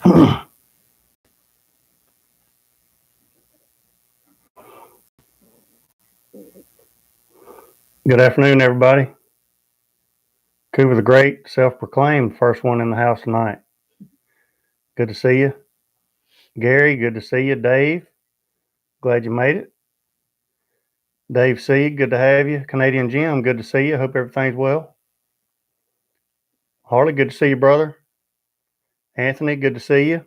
Good afternoon, everybody. Cooper the Great, self-proclaimed first one in the house tonight. Good to see you. Gary, good to see you. Dave, glad you made it. Dave C, good to have you. Canadian Jim, good to see you. Hope everything's well. Harley, good to see you, brother. Anthony, good to see you.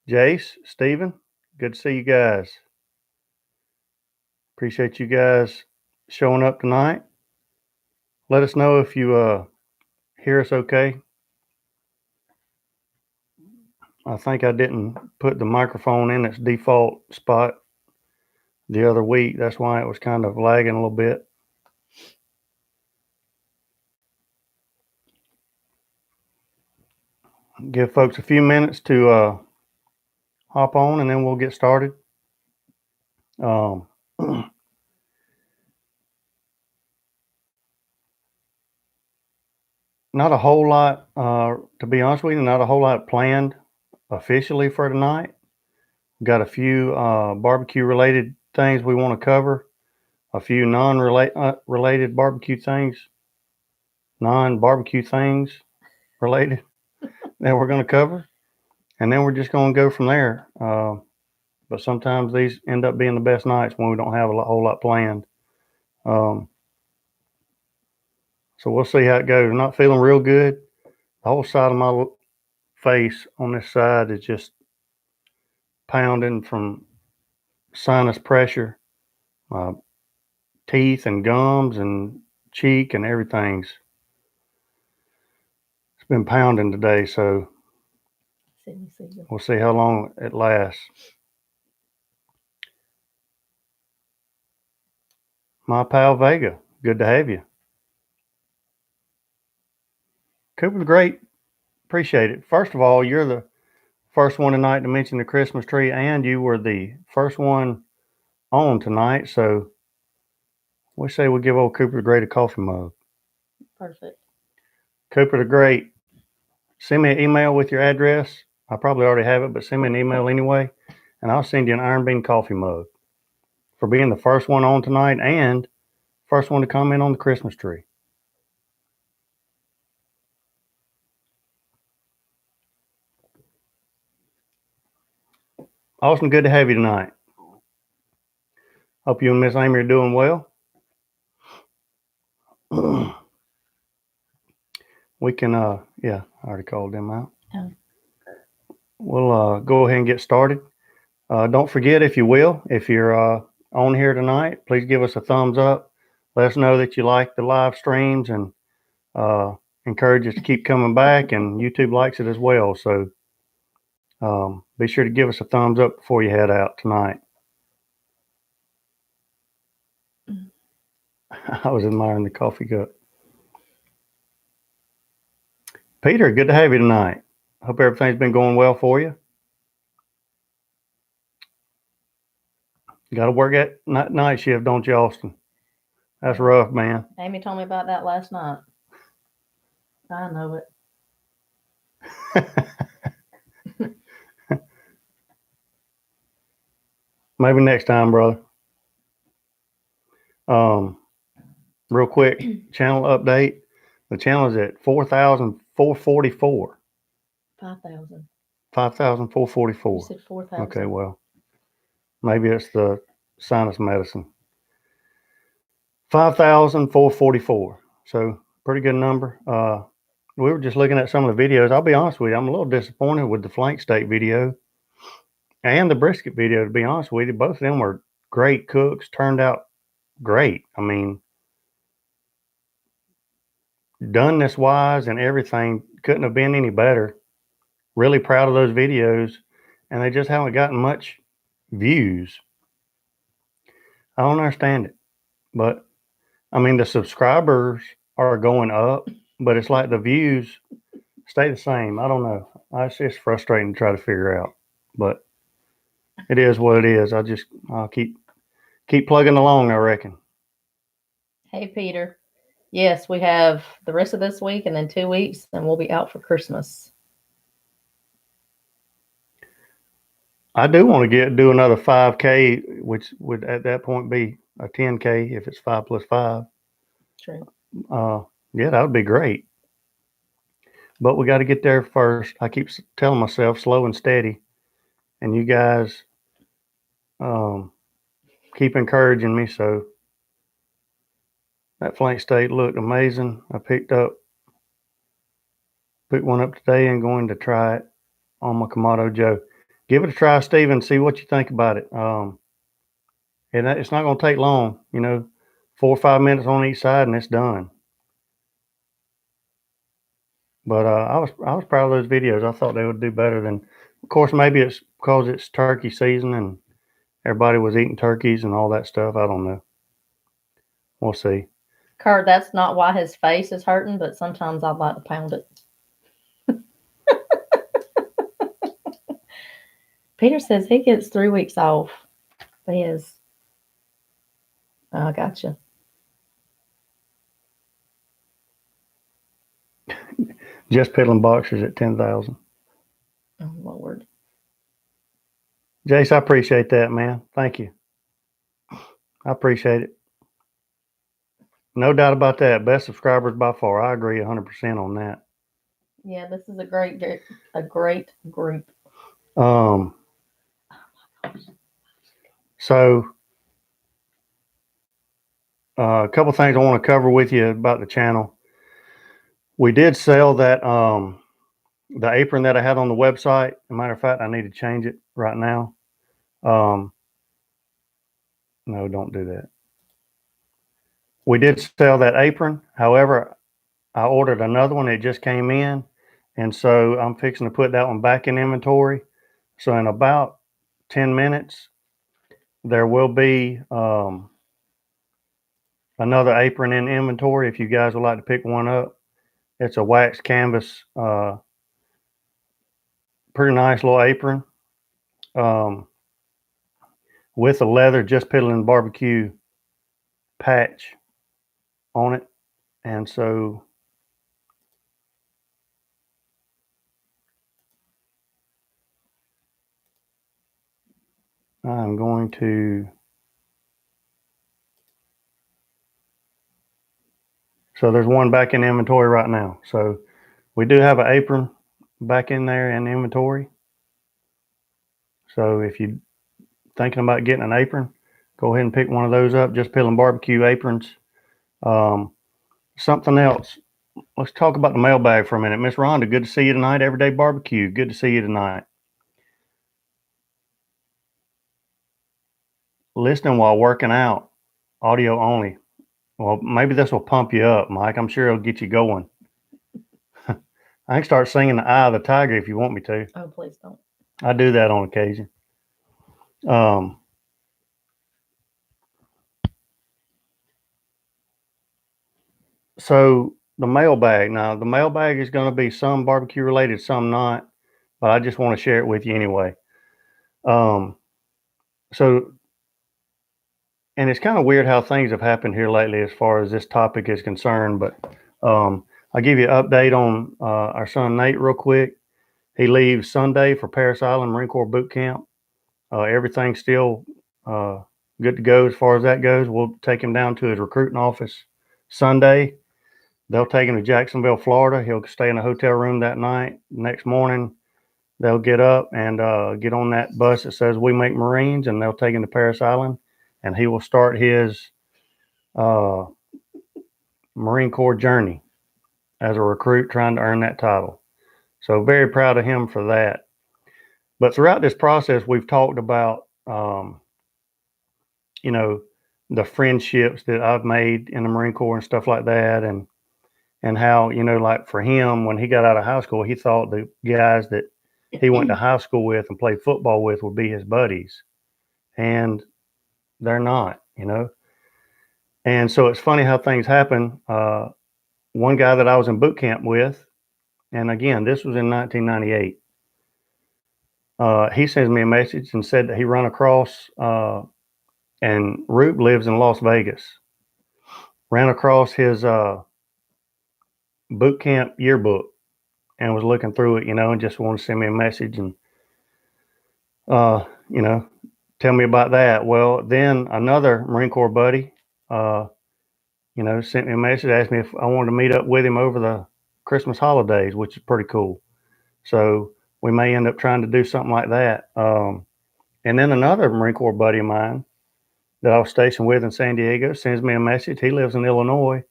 Jace, Stephen, good to see you guys. Appreciate you guys showing up tonight. Let us know if you hear us okay. I think I didn't put the microphone in its default spot the other week. That's why it was kind of lagging a little bit. Give folks a few minutes to hop on, and then we'll get started. Not a whole lot, to be honest with you, not a whole lot planned officially for tonight. We've got a few barbecue related things we want to cover, a few non-related barbecue things, non-barbecue things related that we're going to cover, and then we're just going to go from there. But sometimes these end up being the best nights when we don't have a whole lot planned. So we'll see how it goes. I'm not feeling real good. The whole side of my face on this side is just pounding from sinus pressure. My teeth and gums and cheek and everything's it's been pounding today. So we'll see how long it lasts. My pal Vega, good to have you. Cooper the Great, appreciate it. First of all, you're the first one tonight to mention the Christmas tree, and you were the first one on tonight. So we say we'll give old Cooper the Great a coffee mug. Perfect. Cooper the Great, send me an email with your address. I probably already have it, but send me an email anyway, and I'll send you an Iron Bean coffee mug for being the first one on tonight and first one to comment on the Christmas tree. Austin, good to have you tonight. Hope you and Miss Amy are doing well. We can, yeah, I already called them out. Oh. We'll go ahead and get started. Don't forget, if you will, if you're on here tonight, please give us a thumbs up. Let us know that you like the live streams, and encourage us to keep coming back, and YouTube likes it as well. So be sure to give us a thumbs up before you head out tonight. I was admiring the coffee cup. Peter, good to have you tonight. Hope everything's been going well for you. You got to work at night shift, don't you, Austin? That's rough, man. Amy told me about that last night. I know it. Maybe next time, brother. Real quick, channel update. The channel is at 4,444. 5,000. 5,444. You said 4,000. Okay, well, maybe it's the sinus medicine. 5,444. So pretty good number. We were just looking at some of the videos. I'll be honest with you, I'm a little disappointed with the flank steak video and the brisket video, to be honest with you. Both of them were great cooks, turned out great. I mean, doneness wise and everything couldn't have been any better. Really proud of those videos, and they just haven't gotten much views. I don't understand it, but I mean, the subscribers are going up, but it's like the views stay the same. I don't know. It's just frustrating to try to figure out, but it is what it is. I'll keep plugging along, I reckon. Hey, Peter. Yes, we have the rest of this week and then 2 weeks, and we'll be out for Christmas. I do want to do another 5K, which would at that point be a 10K if it's 5 plus 5. True. Yeah, that would be great. But we got to get there first. I keep telling myself slow and steady, and you guys um, keep encouraging me. So that flank steak looked amazing. I picked one up today and going to try it on my Kamado Joe. Give it a try, Steven. See what you think about it. And it's not going to take long. 4 or 5 minutes on each side, and it's done. But I was proud of those videos. I thought they would do better than. Of course, maybe it's because it's turkey season and everybody was eating turkeys and all that stuff. I don't know. We'll see. Kurt, that's not why his face is hurting, but sometimes I'd like to pound it. Peter says he gets 3 weeks off. He is. I gotcha. Jus Piddlin boxers at 10,000. Oh, Lord. Jace, I appreciate that, man. Thank you. I appreciate it. No doubt about that. Best subscribers by far. I agree 100% on that. Yeah, this is a great group. So a couple things I want to cover with you about the channel. We did sell that the apron that I had on the website. As a matter of fact, I need to change it right now. No, don't do that. We did sell that apron. However, I ordered another one. It just came in. And so I'm fixing to put that one back in inventory. So in about 10 minutes, there will be another apron in inventory if you guys would like to pick one up. It's a wax canvas, pretty nice little apron with a leather Jus Piddlin BBQ patch on it. And so I'm going to, so there's one back in inventory right now. So we do have an apron back in there in inventory. So if you're thinking about getting an apron, go ahead and pick one of those up. Jus Piddlin BBQ aprons. Something else. Let's talk about the mailbag for a minute. Miss Rhonda, good to see you tonight. Everyday Barbecue, good to see you tonight. Listening while working out, audio only. Well, maybe this will pump you up, Mike. I'm sure it'll get you going. I can start singing the Eye of the Tiger if you want me to. Oh, please don't. I do that on occasion. So the mailbag. Now, the mailbag is going to be some barbecue related, some not, but I just want to share it with you anyway. So, and it's kind of weird how things have happened here lately as far as this topic is concerned, but I'll give you an update on our son Nate real quick. He leaves Sunday for Parris Island Marine Corps boot camp. Everything's still good to go as far as that goes. We'll take him down to his recruiting office Sunday. They'll take him to Jacksonville, Florida. He'll stay in a hotel room that night. Next morning, they'll get up and get on that bus that says We Make Marines, and they'll take him to Parris Island, and he will start his Marine Corps journey as a recruit trying to earn that title. So very proud of him for that. But throughout this process, we've talked about, the friendships that I've made in the Marine Corps and stuff like that. And how, like for him, when he got out of high school, he thought the guys that he went to high school with and played football with would be his buddies. And they're not, And so it's funny how things happen. One guy that I was in boot camp with, and again, this was in 1998, he sends me a message and said that he run across, and Rube lives in Las Vegas, ran across his boot camp yearbook and was looking through it, and just wanted to send me a message. And you know, tell me about that. Well, then another Marine Corps buddy, sent me a message, asked me if I wanted to meet up with him over the Christmas holidays, which is pretty cool. So we may end up trying to do something like that. And then another Marine Corps buddy of mine that I was stationed with in San Diego sends me a message. He lives in Illinois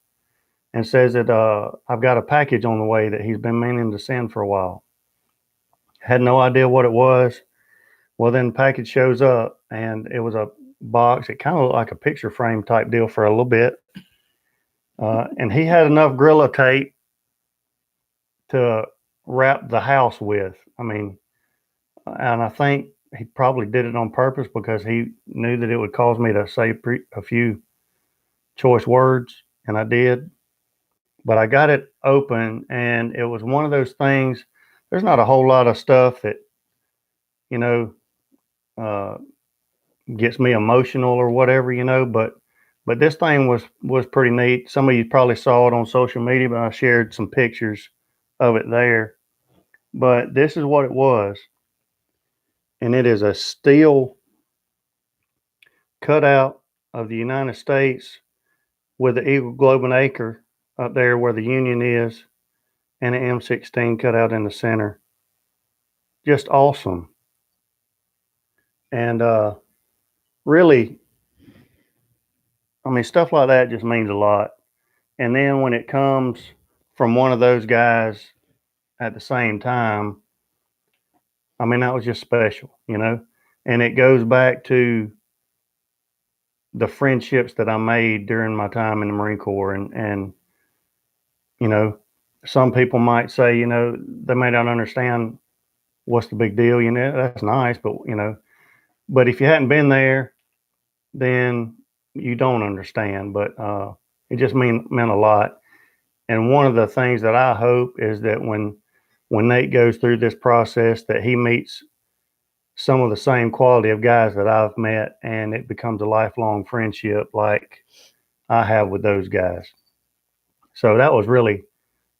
and says that I've got a package on the way that he's been meaning to send for a while. Had no idea what it was. Well, then the package shows up and it was a box. It kind of looked like a picture frame type deal for a little bit. And he had enough Grilla tape to wrap the house with. I mean, and I think he probably did it on purpose because he knew that it would cause me to say a few choice words, and I did. But I got it open, and it was one of those things. There's not a whole lot of stuff that, you know, uh, gets me emotional or whatever, but this thing was pretty neat. Some of you probably saw it on social media, but I shared some pictures of it there. But this is what it was, and it is a steel cutout of the United States with the Eagle Globe and Acre up there where the Union is, and an M16 cut out in the center. Just awesome. And really, I mean, stuff like that just means a lot. And then when it comes from one of those guys at the same time, I mean, that was just special. And it goes back to the friendships that I made during my time in the Marine Corps. And you know, some people might say, they may not understand what's the big deal. That's nice, but if you hadn't been there, then you don't understand. But it just meant a lot. And one of the things that I hope is that when Nate goes through this process, that he meets some of the same quality of guys that I've met, and it becomes a lifelong friendship like I have with those guys. So that was really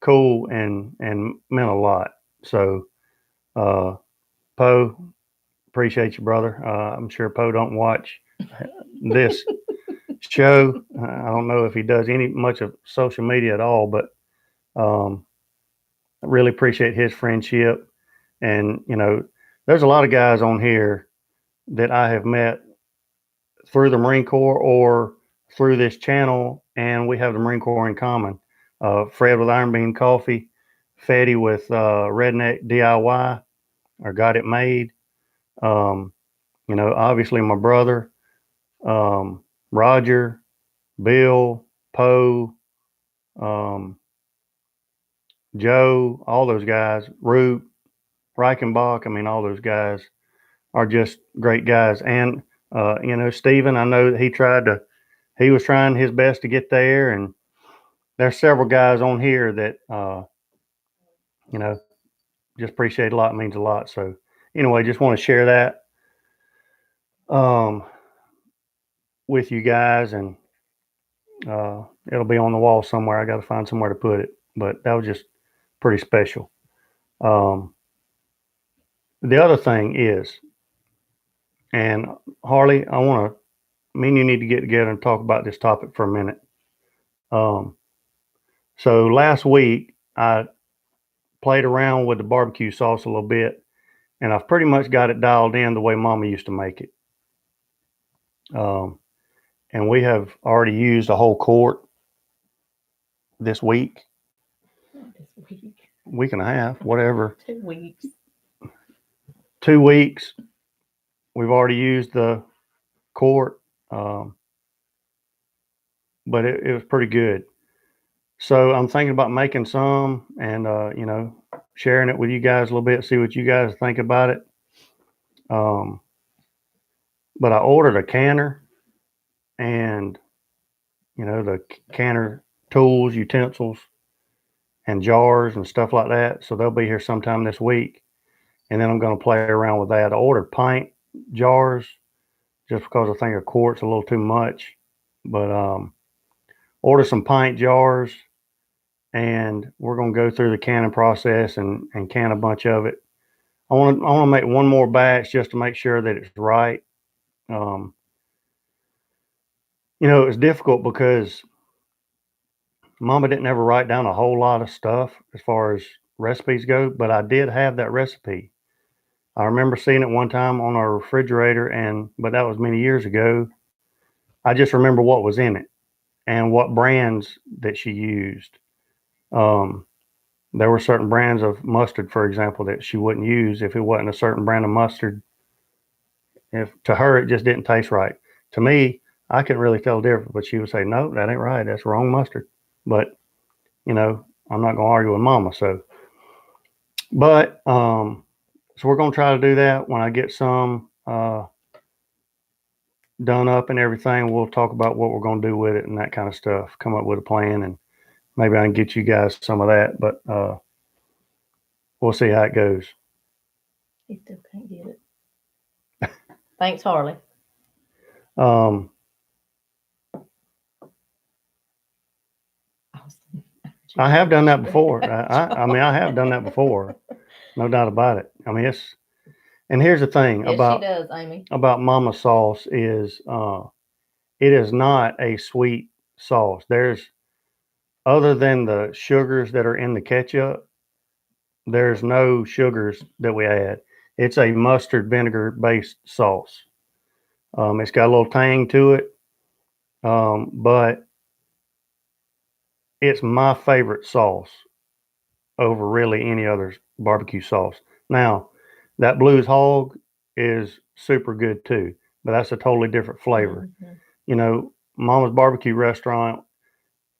cool and meant a lot. So, Poe, appreciate you, brother. I'm sure Poe don't watch this show. I don't know if he does much of social media at all, but I really appreciate his friendship. And there's a lot of guys on here that I have met through the Marine Corps or through this channel, and we have the Marine Corps in common. Fred with Iron Bean Coffee, Fetty with Redneck DIY, or Got It Made. Obviously my brother, Roger, Bill, Poe, Joe, all those guys, Root, Reichenbach. I mean, all those guys are just great guys. And, Steven, I know that he was trying his best to get there. And there's several guys on here that, just appreciate a lot, means a lot. So anyway, just want to share that with you guys, and it'll be on the wall somewhere. I got to find somewhere to put it, but that was just pretty special. The other thing is, and Harley, me and you need to get together and talk about this topic for a minute. So last week I played around with the barbecue sauce a little bit, and I've pretty much got it dialed in the way Mama used to make it. And we have already used a whole quart this week. Week and a half, whatever. 2 weeks. 2 weeks. We've already used the quart, but it was pretty good. So I'm thinking about making some and, sharing it with you guys a little bit, see what you guys think about it. But I ordered a canner and, the canner tools, utensils, and jars and stuff like that. So they'll be here sometime this week. And then I'm going to play around with that. I ordered pint jars just because I think a quart's a little too much. But order some pint jars, and we're going to go through the canning process and can a bunch of it. I want to make one more batch just to make sure that it's right. You know, it was difficult because Mama didn't ever write down a whole lot of stuff as far as recipes go, but I did have that recipe. I remember seeing it one time on our refrigerator, but that was many years ago. I just remember what was in it and what brands that she used. Um, there were certain brands of mustard, for example, that she wouldn't use if it wasn't a certain brand of mustard. If to her it just didn't taste right. To me, I couldn't really tell the difference, but she would say, "No, that ain't right. That's wrong mustard." But you know, I'm not gonna argue with Mama. So we're gonna try to do that when I get some done up and everything. We'll talk about what we're gonna do with it and that kind of stuff. Come up with a plan, and maybe I can get you guys some of that. But we'll see how it goes. He still can't get it. Thanks, Harley. I have done that before. I mean, I have done that before. No doubt about it. I mean, and here's the thing yes, she does, Amy. About Mama sauce is it is not a sweet sauce. There's, other than the sugars that are in the ketchup, there's no sugars that we add. It's a mustard vinegar based sauce. It's got a little tang to it, but it's my favorite sauce over really any other barbecue sauce. Now, that Blues Hog is super good too, but that's a totally different flavor. Mm-hmm. You know, Mama's Barbecue Restaurant,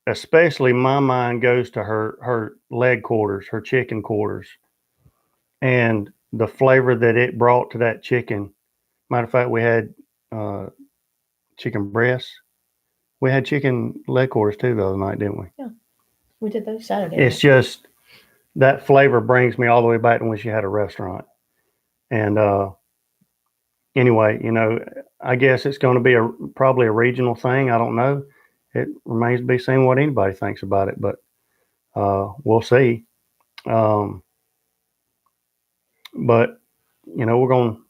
especially my mind goes to her leg quarters, her chicken quarters, and the flavor that it brought to that chicken. Matter of fact, we had chicken breasts. We had chicken leg quarters too the other night, didn't we? Yeah, we did those Saturday. It's just that flavor brings me all the way back to when she had a restaurant. And anyway, you know, I guess it's going to be probably a regional thing. I don't know. It remains to be seen what anybody thinks about it, but we'll see. But you know, we're going to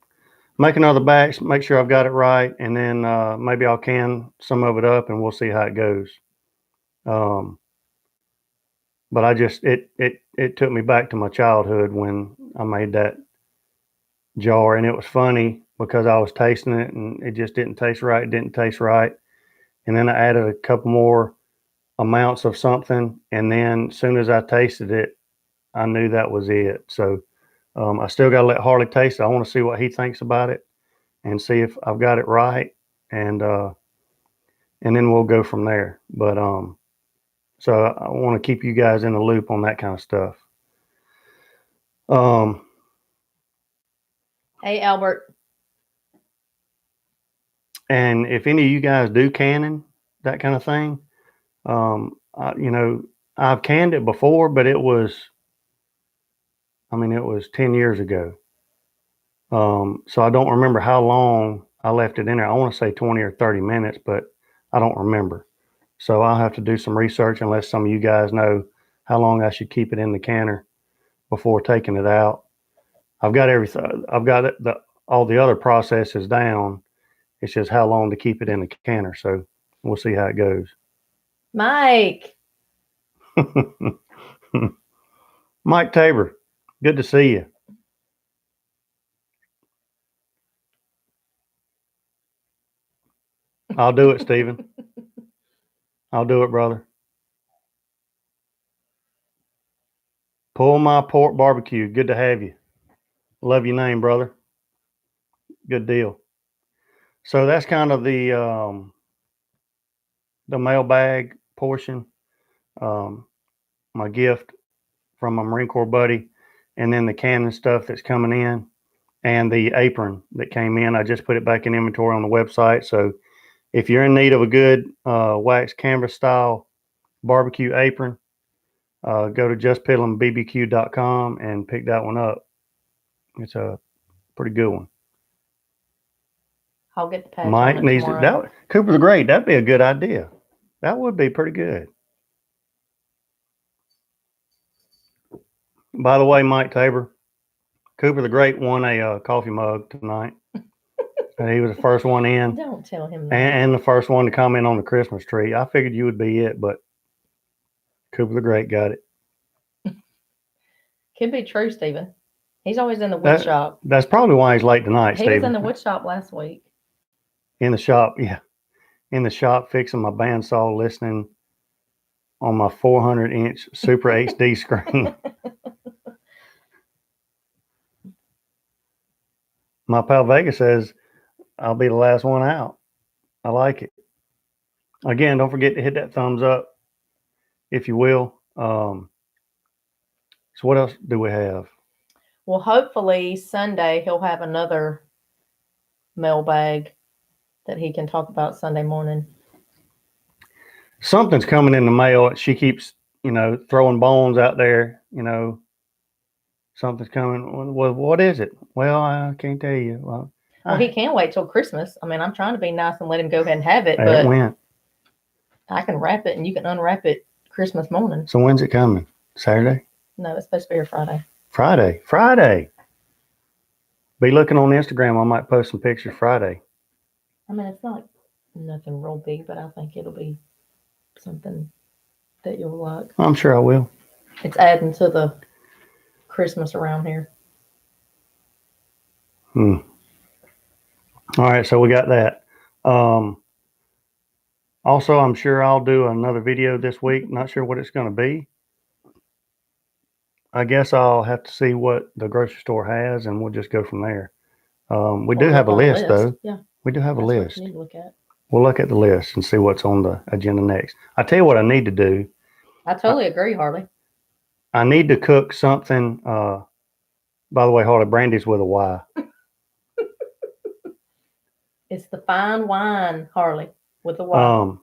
make another batch, make sure I've got it right, and then maybe I'll can some of it up, and we'll see how it goes. But I just it took me back to my childhood when I made that jar, and it was funny because I was tasting it and it just didn't taste right. It didn't taste right, and then I added a couple more amounts of something, and then as soon as I tasted it, I knew that was it. So I still got to let Harley taste it. I want to see what he thinks about it and see if I've got it right, and then we'll go from there. But so I want to keep you guys in the loop on that kind of stuff. Hey, Albert. And if any of you guys do canning, that kind of thing, you know, I've canned it before, but it was 10 years ago. So I don't remember how long I left it in there. I want to say 20 or 30 minutes, but I don't remember. So I'll have to do some research unless some of you guys know how long I should keep it in the canner before taking it out. I've got everything. I've got all the other processes down. It's just how long to keep it in the canner. So we'll see how it goes. Mike. Mike Tabor, good to see you. I'll do it, Stephen. I'll do it, brother. Pull My Pork Barbecue. Good to have you. Love your name, brother. Good deal. So that's kind of the mailbag portion. My gift from my Marine Corps buddy, and then the canning stuff that's coming in, and the apron that came in. I just put it back in inventory on the website. So if you're in need of a good wax canvas style barbecue apron, go to JusPiddlin BBQ.com and pick that one up. It's a pretty good one. I'll get the patch Mike on it needs tomorrow. it. Cooper the Great. That'd be a good idea. That would be pretty good. By the way, Mike Tabor, Cooper the Great won a coffee mug tonight. And he was the first one in. Don't tell him that. And the first one to comment on the Christmas tree. I figured you would be it, but Cooper the Great got it. Could be true, Stephen. He's always in the wood shop. That's probably why he's late tonight, He Stephen. was in the wood shop last week. In the shop, yeah. In the shop fixing my bandsaw, listening on my 400-inch Super HD screen. My pal Vega says, I'll be the last one out. I like it. Again, don't forget to hit that thumbs up, if you will. So what else do we have? Well, hopefully Sunday he'll have another mailbag that he can talk about Sunday morning. Something's coming in the mail. She keeps, throwing bones out there, something's coming. Well, what is it? Well, I can't tell you. Well, he can't wait till Christmas. I mean, I'm trying to be nice and let him go ahead and have it, it but went. I can wrap it and you can unwrap it Christmas morning. So when's it coming? Saturday? No, it's supposed to be here Friday. Friday. Be looking on Instagram. I might post some pictures Friday. I mean, it's not nothing real big, but I think it'll be something that you'll like. I'm sure I will. It's adding to the Christmas around here. All right, so we got that. Also, I'm sure I'll do another video this week. Not sure what it's going to be. I guess I'll have to see what the grocery store has, and we'll just go from there. We do have a list, though. Yeah. We do have a list. What you need to look at. We'll look at the list and see what's on the agenda next. I tell you what I need to do. I totally agree, Harley. I need to cook something. By the way, Harley, Brandy's with a Y. It's the fine wine, Harley, with a Y.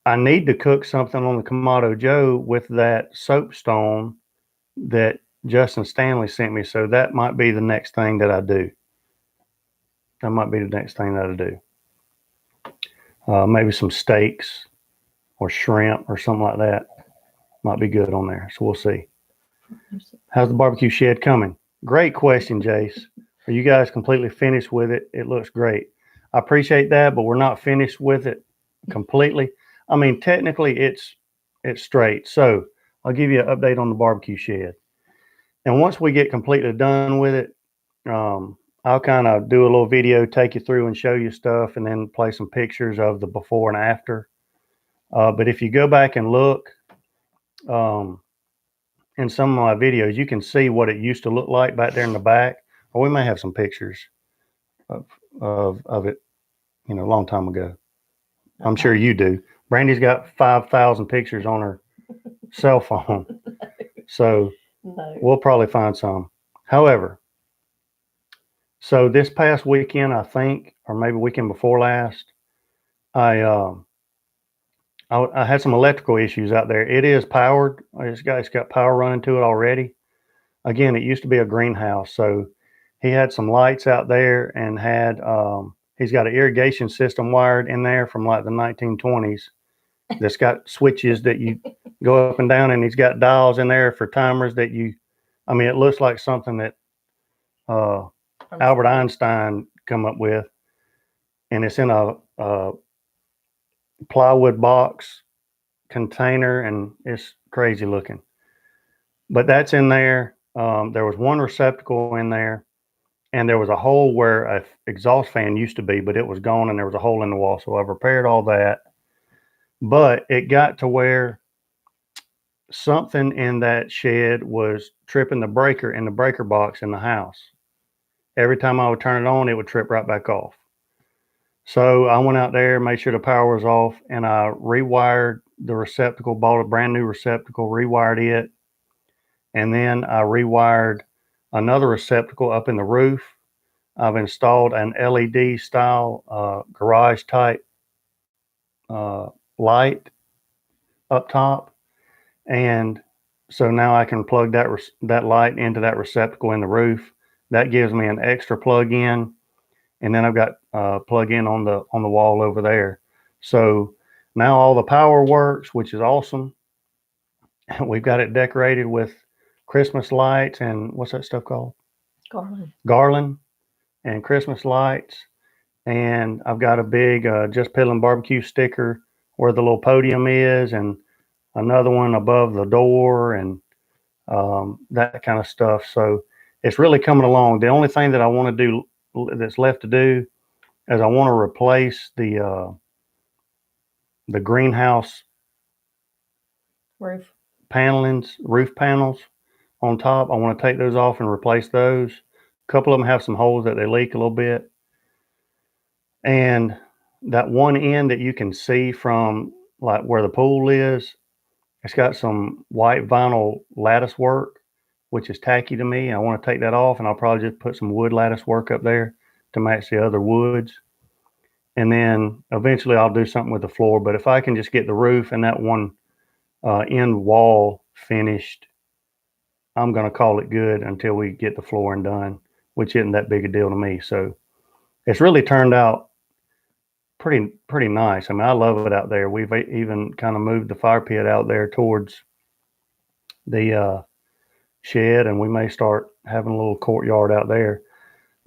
I need to cook something on the Kamado Joe with that soapstone that Justin Stanley sent me. So that might be the next thing that I do. Maybe some steaks or shrimp or something like that. Might be good on there. So we'll see. How's the barbecue shed coming? Great question, Jace. Are you guys completely finished with it? It looks great. I appreciate that, but we're not finished with it completely. I mean, technically it's straight. So I'll give you an update on the barbecue shed. And once we get completely done with it, I'll kind of do a little video, take you through and show you stuff, and then play some pictures of the before and after. But if you go back and look in some of my videos, you can see what it used to look like back there in the back. Or we may have some pictures of it, a long time ago. I'm sure you do. Brandy's got 5,000 pictures on her cell phone. So we'll probably find some. However, so this past weekend, I think, or maybe weekend before last, I had some electrical issues out there. It is powered. It's got power running to it already. Again, it used to be a greenhouse, so he had some lights out there and had he's got an irrigation system wired in there from like the 1920s that's got switches that you go up and down, and he's got dials in there for timers that it looks like something that Albert Einstein come up with, and it's in a plywood box container, and it's crazy looking. But that's in there. There was one receptacle in there, and there was a hole where an exhaust fan used to be, but it was gone, and there was a hole in the wall. So I've repaired all that. But it got to where something in that shed was tripping the breaker in the breaker box in the house. Every time I would turn it on, it would trip right back off. So I went out there, made sure the power was off, and I rewired the receptacle, bought a brand new receptacle, rewired it. And then I rewired another receptacle up in the roof. I've installed an LED style garage type light up top. And so now I can plug that light into that receptacle in the roof. That gives me an extra plug in. And then I've got plug in on the wall over there. So now all the power works, which is awesome. We've got it decorated with Christmas lights and what's that stuff called? garland and Christmas lights. And I've got a big Jus Piddlin BBQ sticker where the little podium is, and another one above the door, and that kind of stuff. So it's really coming along. The only thing that I want to do that's left to do is I want to replace the greenhouse roof panels on top. I want to take those off and replace those. A couple of them have some holes that they leak a little bit. And that one end that you can see from like where the pool is, it's got some white vinyl lattice work, which is tacky to me. I want to take that off, and I'll probably just put some wood lattice work up there to match the other woods. And then eventually I'll do something with the floor. But if I can just get the roof and that one end wall finished, I'm going to call it good until we get the flooring done, which isn't that big a deal to me. So it's really turned out pretty nice. I mean, I love it out there. We've even kind of moved the fire pit out there towards the shed, and we may start having a little courtyard out there.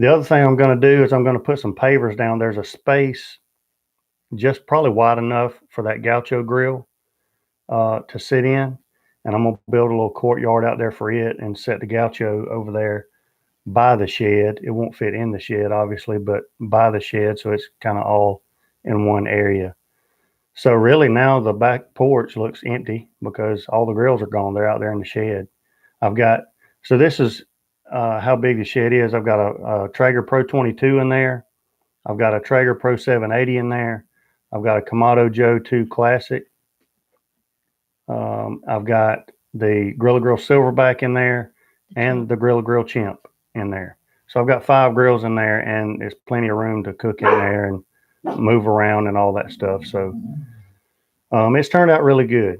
The other thing I'm going to do is I'm going to put some pavers down. There's a space just probably wide enough for that gaucho grill to sit in, and I'm going to build a little courtyard out there for it and set the gaucho over there by the shed. It won't fit in the shed, obviously, but by the shed, so it's kind of all in one area. So really now the back porch looks empty because all the grills are gone. They're out there in the shed. So this is how big the shed is. I've got a Traeger Pro 22 in there. I've got a Traeger Pro 780 in there. I've got a Kamado Joe Classic. I've got the Grilla Grills Silverbac in there and the Grilla Grill Chimp in there. So I've got 5 grills in there, and there's plenty of room to cook in there and move around and all that stuff. So it's turned out really good.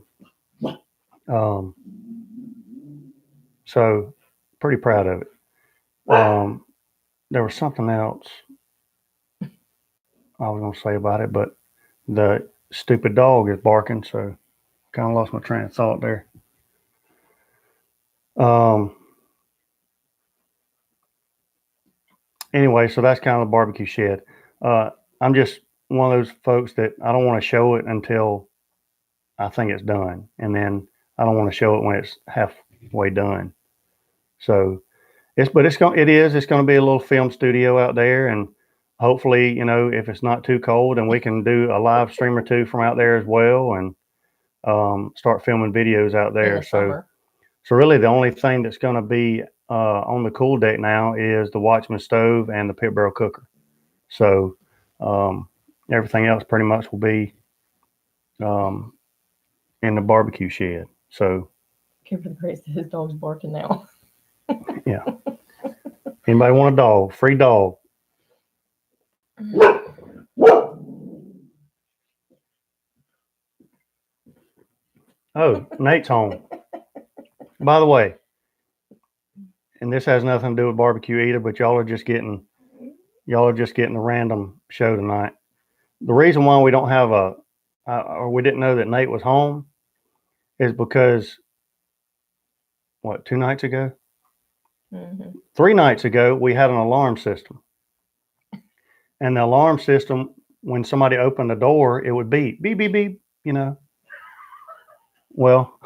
So pretty proud of it. There was something else I was going to say about it, but the stupid dog is barking, so kind of lost my train of thought there. Anyway, so that's kind of the barbecue shed. I'm just one of those folks that I don't want to show it until I think it's done, and then I don't want to show it when it's halfway done. So it's going to be a little film studio out there, and hopefully, if it's not too cold, and we can do a live stream or two from out there as well, and start filming videos out there. So really the only thing that's going to be on the cool deck now is the Watchman Stove and the pit barrel cooker. So everything else pretty much will be in the barbecue shed. So give for the grace that his dog's barking now. Yeah. Anybody want a dog? Free dog. Oh, Nate's home. By the way, and this has nothing to do with barbecue either, but y'all are just getting a random show tonight. The reason why we don't have or we didn't know that Nate was home is because 2 nights ago? Mm-hmm. 3 nights ago, we had an alarm system. And the alarm system, when somebody opened the door, it would beep, beep, beep, beep, Well,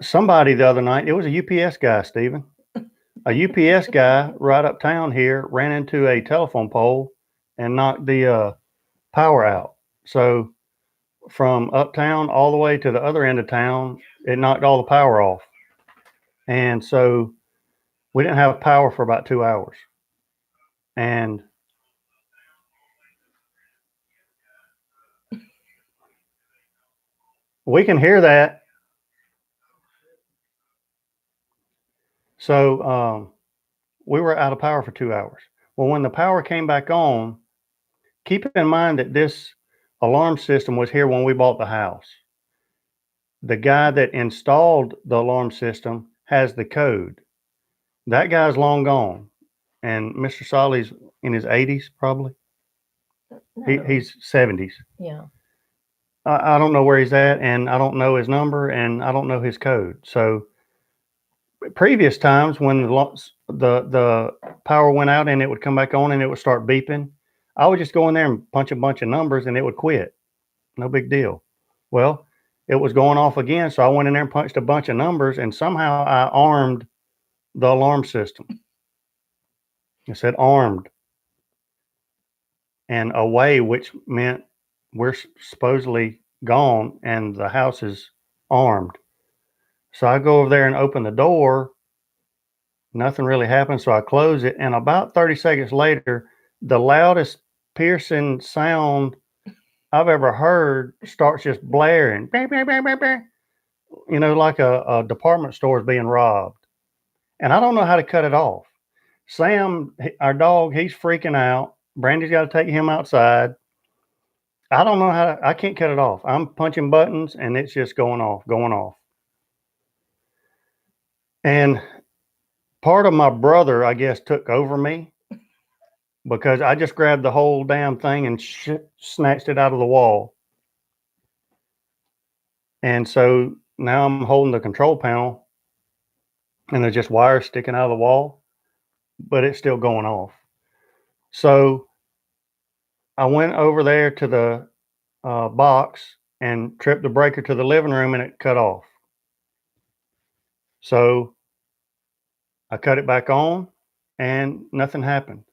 somebody the other night, it was a UPS guy, Stephen. A UPS guy right uptown here ran into a telephone pole and knocked the power out. So from uptown all the way to the other end of town, it knocked all the power off. And so we didn't have power for about 2 hours. And we can hear that. So we were out of power for 2 hours. Well, when the power came back on, keep in mind that this alarm system was here when we bought the house. The guy that installed the alarm system has the code. That guy's long gone. And Mr. Solly's in his 80s, probably. No. He's 70s. Yeah. I don't know where he's at, and I don't know his number, and I don't know his code. So previous times when the power went out and it would come back on and it would start beeping, I would just go in there and punch a bunch of numbers and it would quit. No big deal. Well, it was going off again, so I went in there and punched a bunch of numbers, and somehow I armed the alarm system. It said armed and away, which meant we're supposedly gone and the house is armed. So I go over there and open the door. Nothing really happened, so I close it, and about 30 seconds later, the loudest piercing sound I've ever heard starts just blaring. You know, like a department store is being robbed. And I don't know how to cut it off. Sam, our dog, he's freaking out. Brandy's got to take him outside. I don't know how to, I can't cut it off. I'm punching buttons and it's just going off, going off. And part of my brother, I guess, took over me because I just grabbed the whole damn thing and snatched it out of the wall. And so now I'm holding the control panel and there's just wires sticking out of the wall, but it's still going off. So I went over there to the box and tripped the breaker to the living room and it cut off. So I cut it back on and nothing happened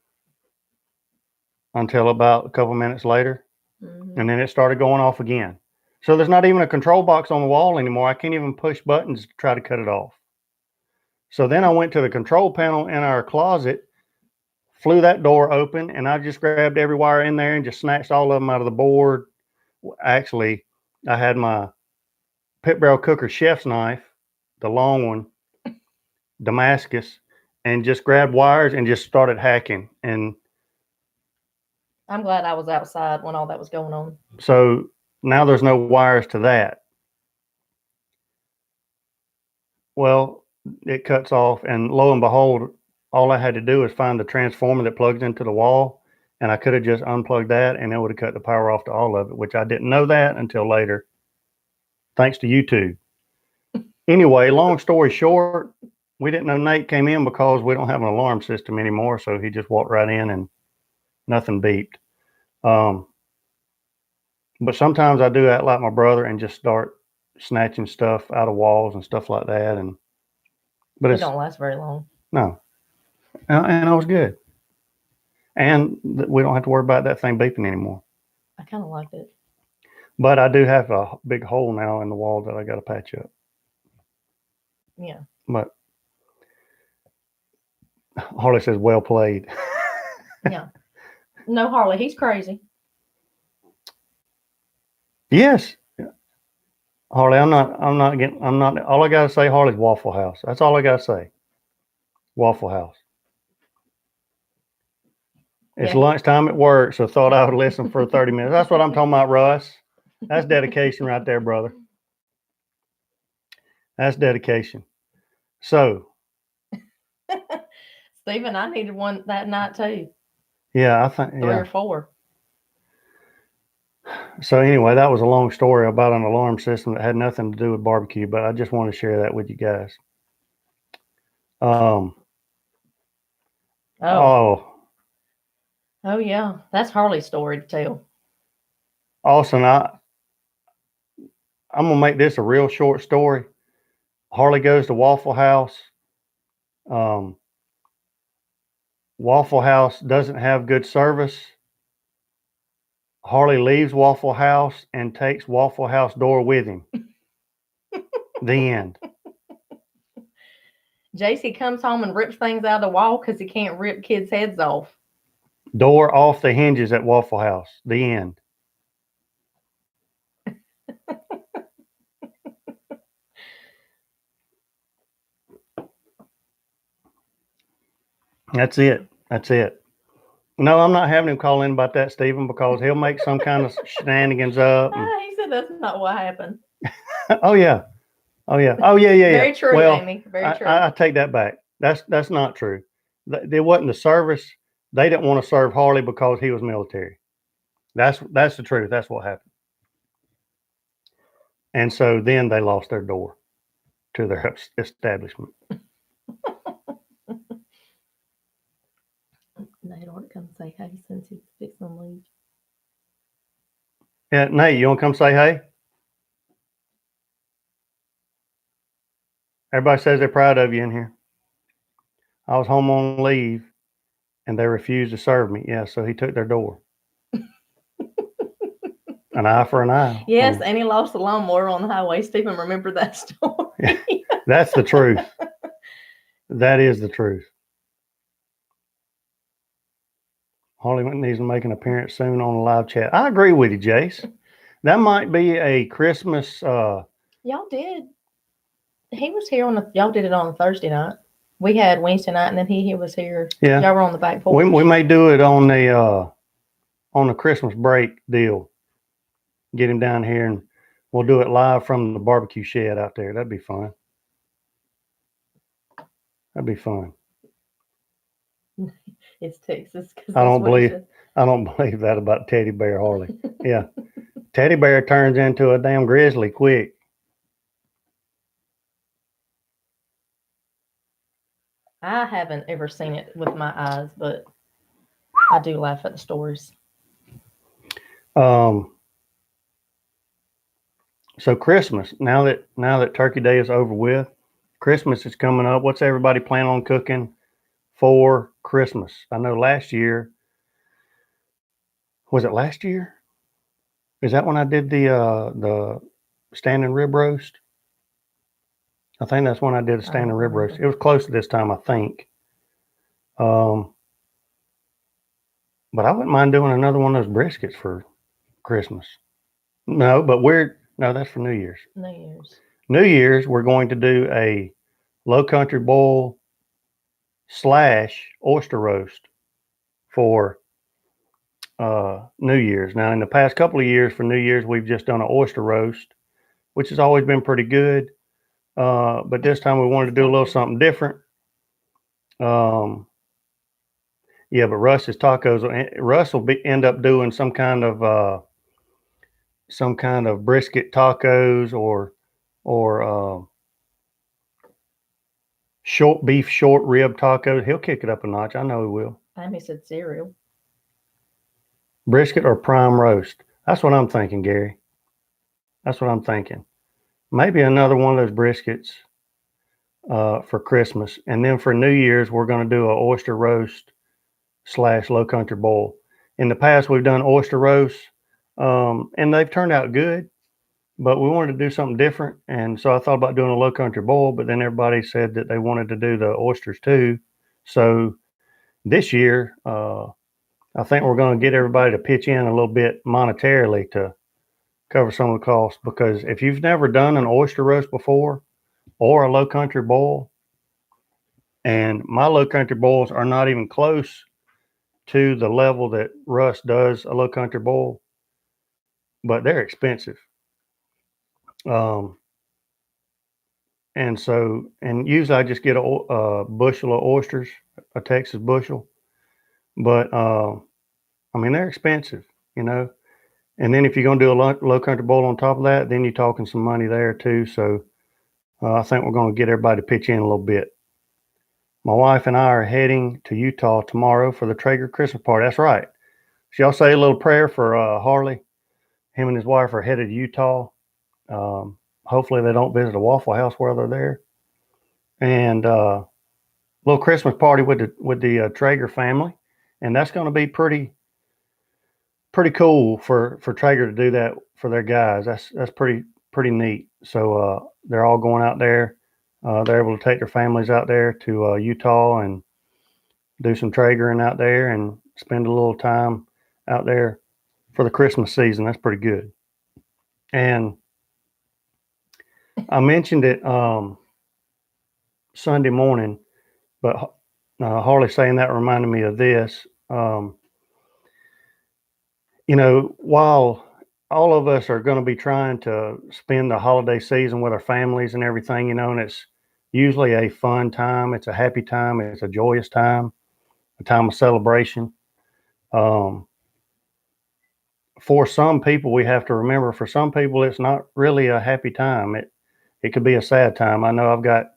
until about a couple minutes later. Mm-hmm. And then it started going off again. So there's not even a control box on the wall anymore. I can't even push buttons to try to cut it off. So then I went to the control panel in our closet, flew that door open, and I just grabbed every wire in there and just snatched all of them out of the board. Actually, I had my pit barrel cooker chef's knife, the long one, Damascus, and just grabbed wires and just started hacking. And I'm glad I was outside when all that was going on. So now there's no wires to that. Well, it cuts off, and lo and behold, all I had to do is find the transformer that plugs into the wall, and I could have just unplugged that and it would have cut the power off to all of it, which I didn't know that until later, thanks to YouTube. Anyway, long story short, we didn't know Nate came in because we don't have an alarm system anymore, so he just walked right in and nothing beeped. But sometimes I do act like my brother and just start snatching stuff out of walls and stuff like that. But it don't last very long. No. And I was good. And we don't have to worry about that thing beeping anymore. I kind of liked it. But I do have a big hole now in the wall that I got to patch up. Yeah. But Harley says, well played. Yeah. No, Harley, he's crazy. Yes. Harley, I'm not, all I got to say, Harley's Waffle House. That's all I got to say. Waffle House. It's lunchtime at work, so thought I would listen for 30 minutes. That's what I'm talking about, Russ. That's dedication right there, brother. That's dedication. So. Stephen, I needed one that night too. Yeah, I think 3 or 4. So anyway, that was a long story about an alarm system that had nothing to do with barbecue, but I just want to share that with you guys. Oh yeah, that's Harley's story to tell. Austin, I'm gonna make this a real short story. Harley goes to Waffle House. Waffle House doesn't have good service. Harley leaves Waffle House and takes Waffle House door with him. The end. JC comes home and rips things out of the wall because he can't rip kids' heads off. Door off the hinges at Waffle House. The end. That's it. That's it. No, I'm not having him call in about that, Stephen, because he'll make some kind of shenanigans up. He said that's not what happened. Oh yeah. Very true, well, Amy. Very true. I take that back. That's not true. There wasn't the service. They didn't want to serve Harley because he was military. That's the truth. That's what happened. And so then they lost their door to their establishment. Nate ought to come say hey since he's fixing to leave. Yeah, Nate, you want to come say hey? Everybody says they're proud of you in here. I was home on leave, and they refused to serve me. Yeah, so he took their door. An eye for an eye. Yes, and he lost the lawnmower on the highway. Stephen, remember that story? That's the truth. That is the truth. Harley needs to make an appearance soon on a live chat. I agree with you, Jace. That might be a Christmas. Y'all did. He was here y'all did it on Thursday night. We had Wednesday night, and then he was here. Yeah, y'all were on the back porch. We may do it on the Christmas break deal. Get him down here, and we'll do it live from the barbecue shed out there. That'd be fun. That'd be fun. It's Texas. I don't believe that about Teddy Bear Harley. Yeah, Teddy Bear turns into a damn grizzly quick. I haven't ever seen it with my eyes, but I do laugh at the stories. So Christmas, now that Turkey Day is over with, Christmas is coming up. What's everybody plan on cooking for Christmas? I know last year, was it last year? Is that when I did the standing rib roast? I think that's when I did a standing rib roast. It was close to this time, I think. But I wouldn't mind doing another one of those briskets for Christmas. No, that's for New Year's. New Year's, we're going to do a low country boil / oyster roast for New Year's. Now, in the past couple of years for New Year's, we've just done an oyster roast, which has always been pretty good. But this time we wanted to do a little something different. Yeah, but Russ's tacos. Russ will end up doing some kind of brisket tacos or short rib tacos. He'll kick it up a notch. I know he will. He said cereal. Brisket or prime roast. That's what I'm thinking, Gary. That's what I'm thinking. Maybe another one of those briskets for Christmas. And then for New Year's, we're going to do an oyster roast / low country boil. In the past, we've done oyster roasts, and they've turned out good, but we wanted to do something different. And so I thought about doing a low country boil, but then everybody said that they wanted to do the oysters too. So this year, I think we're going to get everybody to pitch in a little bit monetarily to cover some of the costs, because if you've never done an oyster roast before or a low country boil, and my low country boils are not even close to the level that Russ does a low country boil, but they're expensive. And usually I just get a bushel of oysters, a Texas bushel, but they're expensive, And then if you're going to do a low country boil on top of that, then you're talking some money there too. So I think we're going to get everybody to pitch in a little bit. My wife and I are heading to Utah tomorrow for the Traeger Christmas party. That's right. So y'all say a little prayer for Harley. Him and his wife are headed to Utah. Hopefully they don't visit a Waffle House while they're there. And little Christmas party with the Traeger family. And that's going to be pretty cool for Traeger to do that for their guys. That's pretty neat. So they're all going out there. They're able to take their families out there to Utah and do some Traegering out there and spend a little time out there for the Christmas season. That's pretty good. And I mentioned it Sunday morning, but Harley saying that reminded me of this. While all of us are going to be trying to spend the holiday season with our families and everything, and it's usually a fun time. It's a happy time. It's a joyous time, a time of celebration. For some people, we have to remember, for some people, it's not really a happy time. It could be a sad time. I know I've got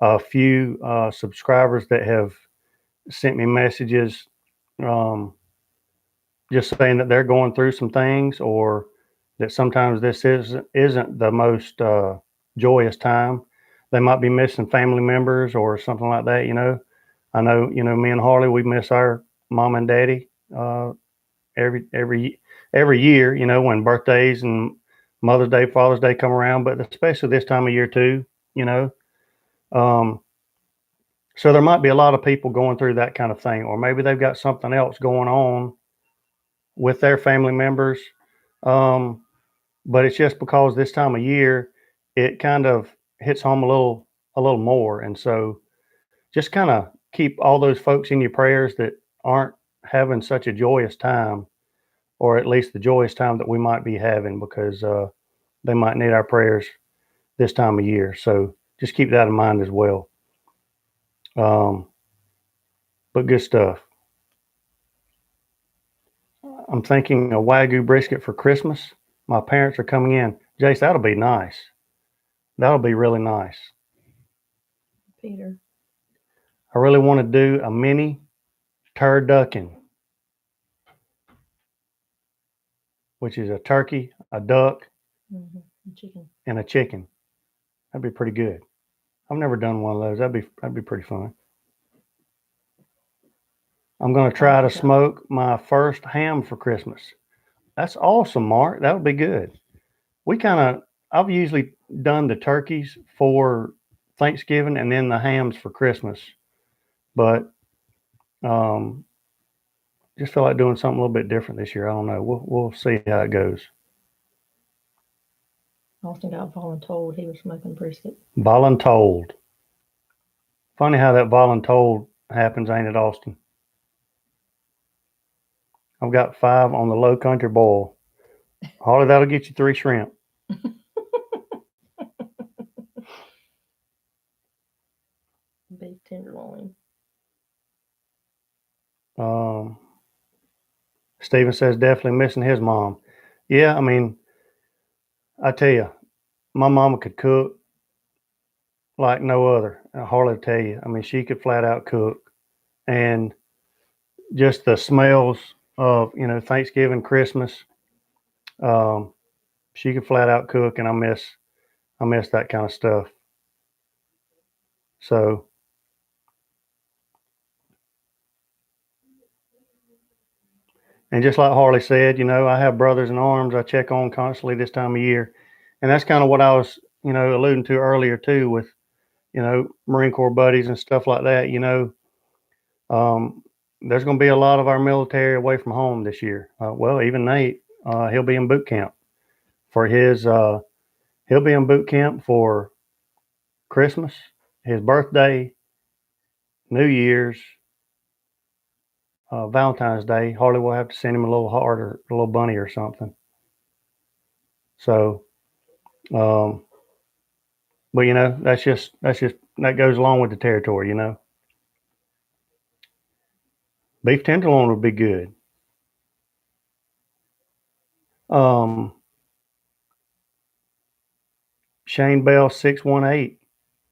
a few subscribers that have sent me messages just saying that they're going through some things, or that sometimes this isn't the most joyous time. They might be missing family members or something like that. I know, me and Harley, we miss our mom and daddy every year. When birthdays and Mother's Day, Father's Day come around, but especially this time of year too. You know, um, so there might be a lot of people going through that kind of thing, or maybe they've got something else going on with their family members. Um, but it's just because this time of year it kind of hits home a little more. And so just kind of keep all those folks in your prayers that aren't having such a joyous time, or at least the joyous time that we might be having, because they might need our prayers this time of year. So just keep that in mind as well. um, but good stuff. I'm thinking a Wagyu brisket for Christmas. My parents are coming in. Jace, that'll be nice. That'll be really nice. Peter. I really want to do a mini turducken, which is a turkey, a duck, Chicken. and a chicken. That'd be pretty good. I've never done one of those. That'd be pretty fun. I'm going to try to smoke my first ham for Christmas. That's awesome, Mark. That would be good. I've usually done the turkeys for Thanksgiving and then the hams for Christmas, but um, just feel like doing something a little bit different this year. I don't know. We'll see how it goes. Austin got voluntold he was smoking brisket. Voluntold. Funny how that voluntold happens, ain't it, Austin? I've got 5 on the low country boil. Harley, that'll get you 3 shrimp. Beef tenderloin. Steven says definitely missing his mom. Yeah, I mean, I tell you, my mama could cook like no other. Harley tell you, I mean, she could flat out cook, and just the smells of Thanksgiving, Christmas. Um, she could flat out cook, and I miss that kind of stuff. So and just like Harley said, I have brothers in arms I check on constantly this time of year, and that's kind of what I was alluding to earlier too, with Marine Corps buddies and stuff like that. Um, there's going to be a lot of our military away from home this year. Well, even Nate, he'll be in boot camp for he'll be in boot camp for Christmas, his birthday, New Year's, Valentine's Day. Harley will have to send him a little heart or a little bunny or something. So, but that goes along with the territory. Beef tenderloin would be good. Shane Bell 618.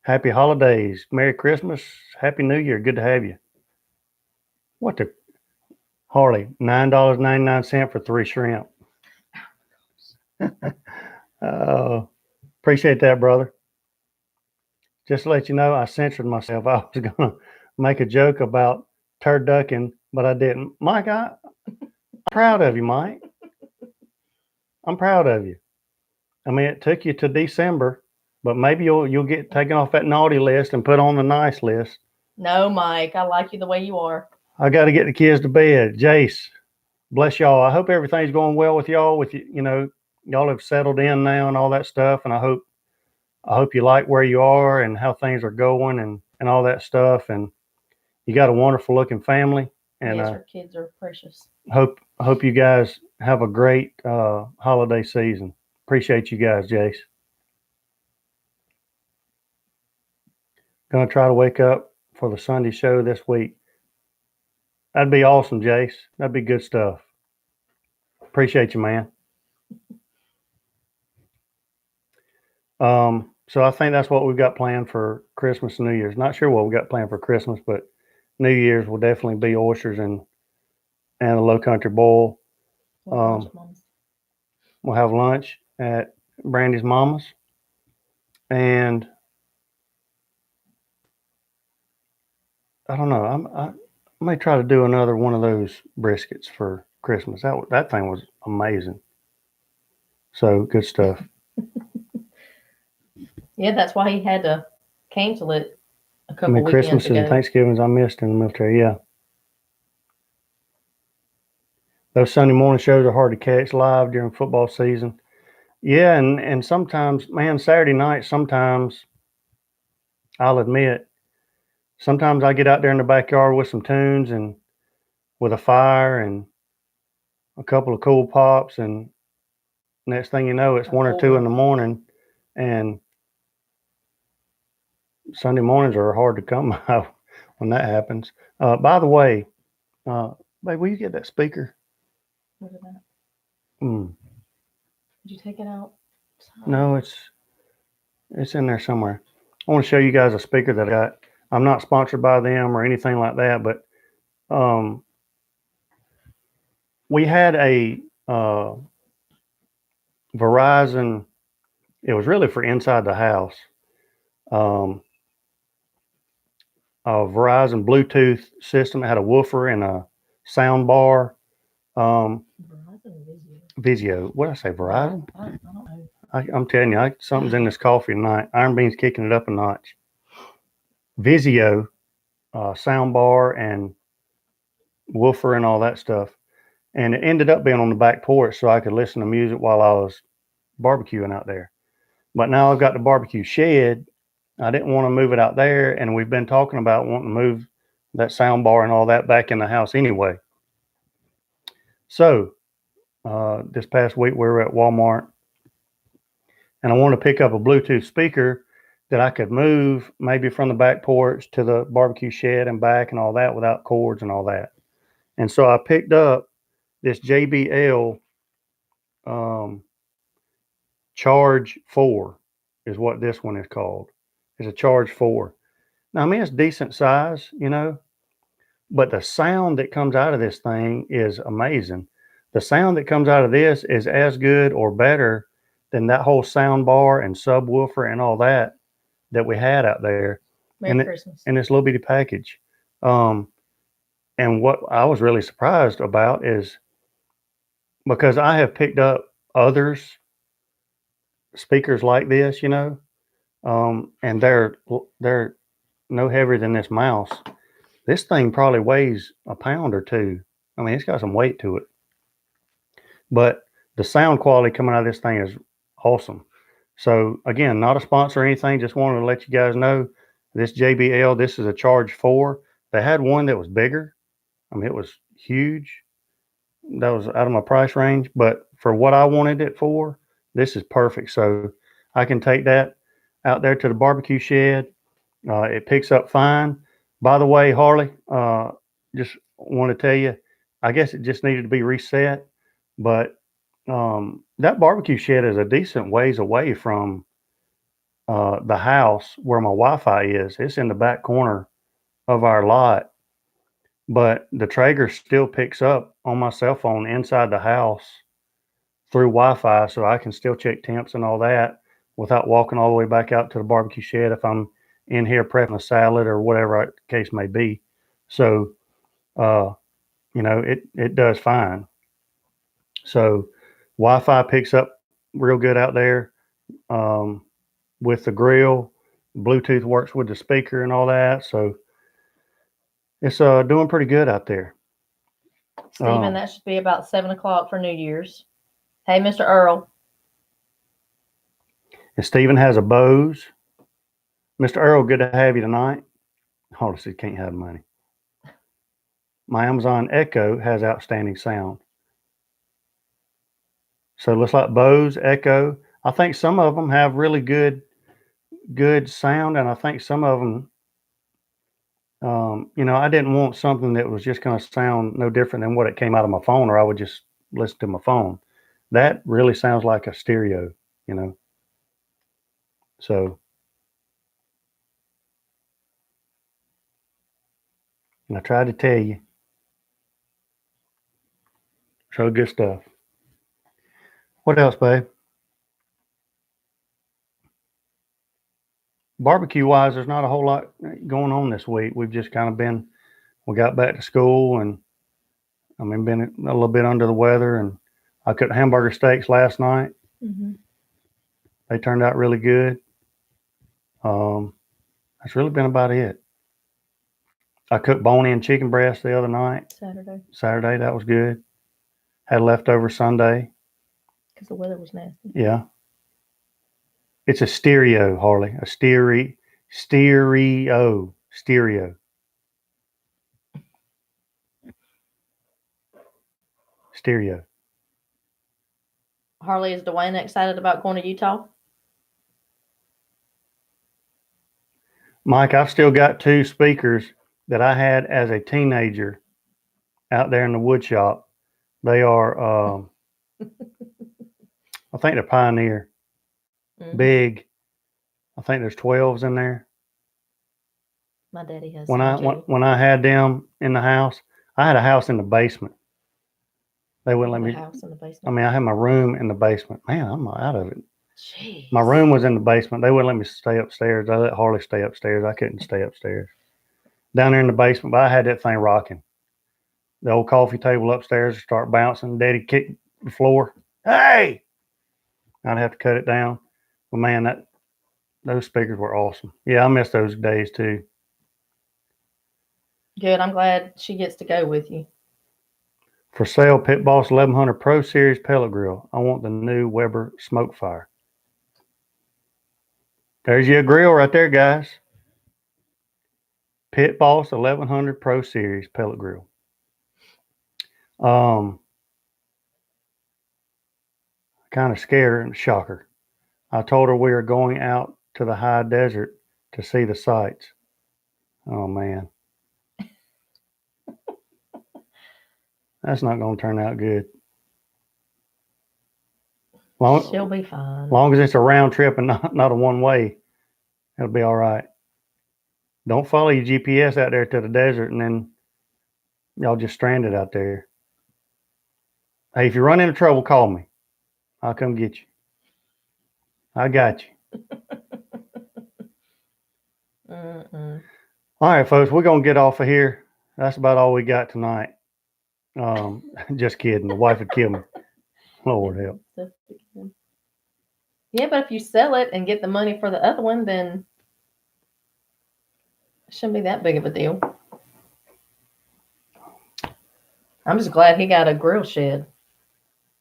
Happy holidays, Merry Christmas, Happy New Year. Good to have you. What the Harley? $9.99 for 3 shrimp. Appreciate that, brother. Just to let you know, I censored myself. I was gonna make a joke about turducken, but I didn't. Mike, I'm proud of you, Mike. I'm proud of you. I mean, it took you to December, but maybe you'll get taken off that naughty list and put on the nice list. No, Mike, I like you the way you are. I got to get the kids to bed. Jace, bless y'all. I hope everything's going well with y'all. Y'all have settled in now and all that stuff, and I hope you like where you are and how things are going and all that stuff. And you got a wonderful looking family. And yes, our kids are precious. Hope you guys have a great holiday season. Appreciate you guys, Jace. Gonna try to wake up for the Sunday show this week. That'd be awesome, Jace. That'd be good stuff. Appreciate you, man. So I think that's what we've got planned for Christmas and New Year's. Not sure what we got planned for Christmas, but New Year's will definitely be oysters and and a low country boil. Lunch at Mama's. We'll have lunch at Brandy's mama's, and I don't know. I may try to do another one of those briskets for Christmas. That thing was amazing. So good stuff. Yeah, that's why he had to cancel it a couple weekends Christmas ago. and Thanksgivings I missed in the military. Yeah. Those Sunday morning shows are hard to catch live during football season. Yeah, and sometimes, man, Saturday night, sometimes I'll admit, sometimes I get out there in the backyard with some tunes and with a fire and a couple of cool pops, and next thing you know, it's 1 or 2 in the morning, and Sunday mornings are hard to come by when that happens. By the way, babe, will you get that speaker? Where's it at? Mm. Did you take it out? No, it's in there somewhere. I want to show you guys a speaker that I got. I'm not sponsored by them or anything like that, but we had a Verizon. It was really for inside the house. A Verizon Bluetooth system. It had a woofer and a sound bar. Verizon Vizio. What did I say? Verizon? I don't know. I'm telling you, something's in this coffee tonight. Iron Bean's kicking it up a notch. Vizio, sound bar and woofer and all that stuff. And it ended up being on the back porch so I could listen to music while I was barbecuing out there. But now I've got the barbecue shed. I didn't want to move it out there, and we've been talking about wanting to move that sound bar and all that back in the house anyway. So this past week we were at Walmart, and I wanted to pick up a Bluetooth speaker that I could move maybe from the back porch to the barbecue shed and back and all that without cords and all that. And so I picked up this JBL Charge 4 is what this one is called. It's a Charge 4. Now, I mean, it's decent size, but the sound that comes out of this thing is amazing. The sound that comes out of this is as good or better than that whole sound bar and subwoofer and all that we had out there. Merry Christmas. In this little bitty package. And what I was really surprised about is because I have picked up others speakers like this, and they're no heavier than this mouse. This thing probably weighs a pound or two. I mean, it's got some weight to it. But the sound quality coming out of this thing is awesome. So again, not a sponsor or anything. Just wanted to let you guys know this JBL. This is a Charge 4. They had one that was bigger. I mean, it was huge. That was out of my price range. But for what I wanted it for, this is perfect. So I can take that out there to the barbecue shed. It picks up fine. By the way, Harley, just want to tell you, I guess it just needed to be reset. But that barbecue shed is a decent ways away from the house where my Wi-Fi is. It's in the back corner of our lot. But the Traeger still picks up on my cell phone inside the house through Wi-Fi, so I can still check temps and all that without walking all the way back out to the barbecue shed if I'm in here prepping a salad or whatever the case may be. So, it does fine. So Wi-Fi picks up real good out there with the grill. Bluetooth works with the speaker and all that. So it's doing pretty good out there. Stephen, that should be about 7 o'clock for New Year's. Hey, Mr. Earl. And Stephen has a Bose. Mr. Earl, good to have you tonight. Hold on, can't have money. My Amazon Echo has outstanding sound. So it looks like Bose, Echo. I think some of them have really good sound, and I think some of them, I didn't want something that was just going to sound no different than what it came out of my phone, or I would just listen to my phone. That really sounds like a stereo, So, and I tried to tell you. So good stuff. What else, babe? Barbecue wise, there's not a whole lot going on this week. We've just kind of been, we got back to school and been a little bit under the weather, and I cooked hamburger steaks last night. Mm-hmm. They turned out really good. That's really been about it. I cooked bone-in chicken breast the other night. Saturday, that was good. Had leftover Sunday. Because the weather was nasty. Yeah. It's a stereo, Harley. A stereo. Stereo. Harley, is Dwayne excited about going to Utah? Mike, I've still got 2 speakers that I had as a teenager out there in the wood shop. They are, I think they're Pioneer. Mm-hmm. Big. I think there's 12s in there. My daddy has. When I had them in the house, I had a house in the basement. They wouldn't let me. House in the basement. I had my room in the basement. Man, I'm out of it. Jeez. My room was in the basement. They wouldn't let me stay upstairs. I let Harley stay upstairs. I couldn't stay upstairs. Down there in the basement, but I had that thing rocking. The old coffee table upstairs would start bouncing. Daddy kicked the floor. Hey! I'd have to cut it down. But man, those speakers were awesome. Yeah, I miss those days too. Good. I'm glad she gets to go with you. For sale, Pit Boss 1100 Pro Series pellet grill. I want the new Weber Smoke Fire. There's your grill right there, guys. Pit Boss 1100 Pro Series pellet grill. Kind of scared her and shocker. I told her we were going out to the high desert to see the sights. Oh man. That's not going to turn out good. She'll be fine. Long as it's a round trip and not a one-way, it'll be all right. Don't follow your GPS out there to the desert and then y'all just stranded out there. Hey, if you run into trouble, call me. I'll come get you. I got you. All right, folks, we're going to get off of here. That's about all we got tonight. Just kidding. The wife would kill me. Lord help. Yeah, but if you sell it and get the money for the other one, then it shouldn't be that big of a deal. I'm just glad he got a grill shed.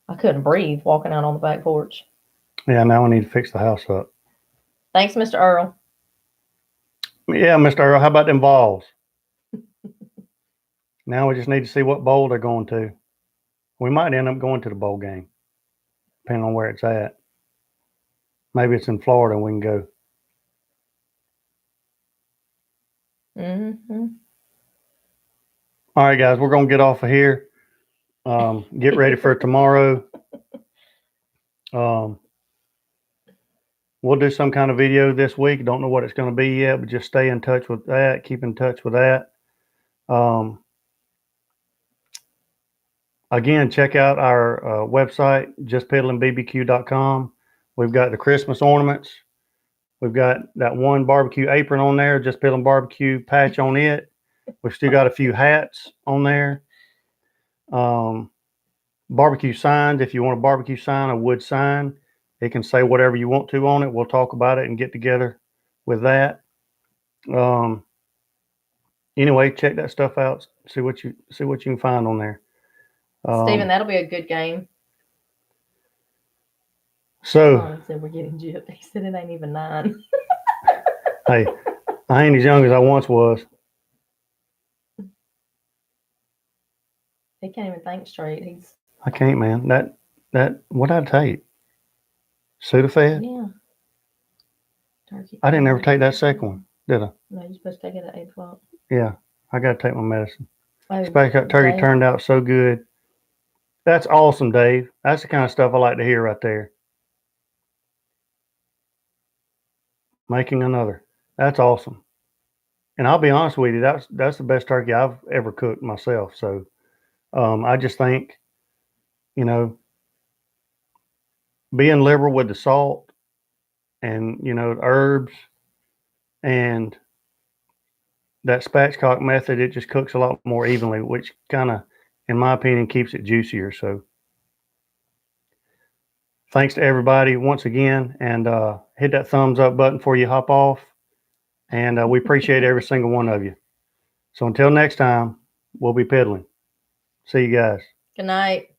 I couldn't breathe walking out on the back porch. Yeah, now we need to fix the house up. Thanks, Mr. Earl. Yeah, Mr. Earl, how about them balls? Now we just need to see what bowl they're going to. We might end up going to the bowl game, depending on where it's at. Maybe it's in Florida and we can go. Mm-hmm. All right, guys, we're going to get off of here. Get ready for tomorrow. We'll do some kind of video this week. Don't know what it's going to be yet, but just stay in touch with that. Keep in touch with that. Again, check out our website, JusPiddlinBBQ.com. We've got the Christmas ornaments. We've got that one barbecue apron on there, Just Piddlin BBQ patch on it. We've still got a few hats on there. Barbecue signs. If you want a barbecue sign, a wood sign, it can say whatever you want to on it. We'll talk about it and get together with that. Anyway, check that stuff out. See what you can find on there. Steven, that'll be a good game. So said we're getting gypped. He said it ain't even 9. Hey, I ain't as young as I once was. He can't even think straight. I can't, man. That what did I take? Sudafed? Yeah. Turkey. I didn't ever take that second one, did I? No, you're supposed to take it at 8 o'clock. Yeah, I got to take my medicine. Especially that turkey turned out so good. That's awesome, Dave. That's the kind of stuff I like to hear right there. Making another. That's awesome. And I'll be honest with you, that's the best turkey I've ever cooked myself. So I just think you know, being liberal with the salt and, you know, herbs and that spatchcock method, it just cooks a lot more evenly, which kind of, in my opinion, keeps it juicier. So thanks to everybody once again, and hit that thumbs up button before you hop off. And we appreciate every single one of you. So until next time, we'll be piddling. See you guys. Good night.